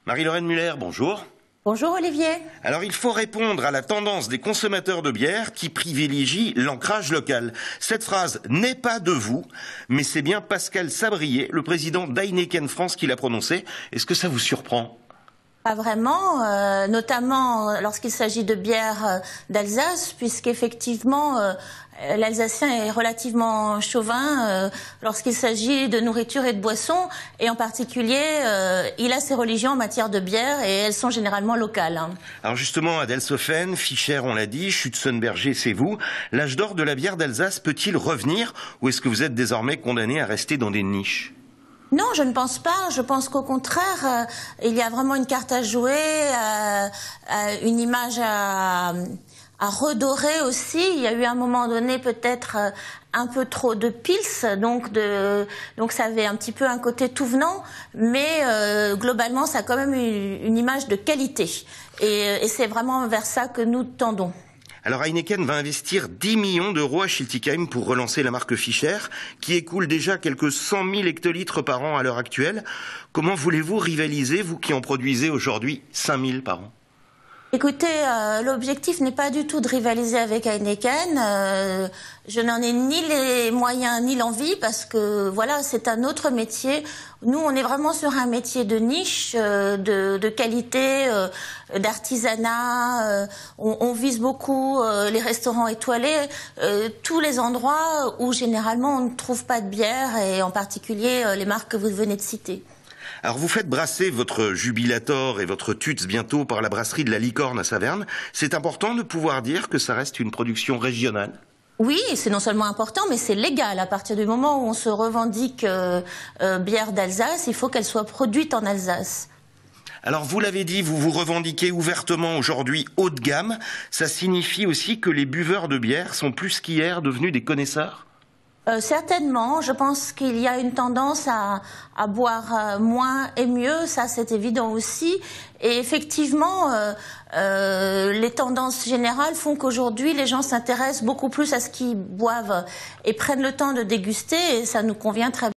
Marie-Laurenne Muller, bonjour. Bonjour Olivier. Alors il faut répondre à la tendance des consommateurs de bière qui privilégient l'ancrage local. Cette phrase n'est pas de vous, mais c'est bien Pascal Sabrier, le président d'Heineken France, qui l'a prononcée. Est-ce que ça vous surprend ? Pas vraiment, notamment lorsqu'il s'agit de bière d'Alsace, puisqu'effectivement l'Alsacien est relativement chauvin lorsqu'il s'agit de nourriture et de boissons, et en particulier il a ses religions en matière de bière et elles sont généralement locales. Alors justement, Adelshofen, Fischer, on l'a dit, Schützenberger, c'est vous. L'âge d'or de la bière d'Alsace peut-il revenir ou est-ce que vous êtes désormais condamné à rester dans des niches ? Non, je ne pense pas. Je pense qu'au contraire, il y a vraiment une carte à jouer, une image à redorer aussi. Il y a eu à un moment donné peut-être un peu trop de pils, donc ça avait un petit peu un côté tout venant, mais globalement ça a quand même une image de qualité. Et c'est vraiment vers ça que nous tendons. Alors Heineken va investir 10 millions d'euros à Schiltigheim pour relancer la marque Fischer, qui écoule déjà quelques 100 000 hectolitres par an à l'heure actuelle. Comment voulez-vous rivaliser, vous qui en produisez aujourd'hui 5 000 par an ? Écoutez, l'objectif n'est pas du tout de rivaliser avec Heineken. Je n'en ai ni les moyens ni l'envie parce que voilà, c'est un autre métier. Nous, on est vraiment sur un métier de niche, de qualité, d'artisanat. On vise beaucoup les restaurants étoilés, tous les endroits où généralement on ne trouve pas de bière et en particulier les marques que vous venez de citer. Alors vous faites brasser votre Jubilator et votre Tuts bientôt par la brasserie de la Licorne à Saverne. C'est important de pouvoir dire que ça reste une production régionale ? Oui, c'est non seulement important, mais c'est légal. À partir du moment où on se revendique bière d'Alsace, il faut qu'elle soit produite en Alsace. Alors vous l'avez dit, vous vous revendiquez ouvertement aujourd'hui haut de gamme. Ça signifie aussi que les buveurs de bière sont plus qu'hier devenus des connaisseurs ? Certainement, je pense qu'il y a une tendance à boire moins et mieux, ça c'est évident aussi. Et effectivement, les tendances générales font qu'aujourd'hui les gens s'intéressent beaucoup plus à ce qu'ils boivent et prennent le temps de déguster et ça nous convient très bien.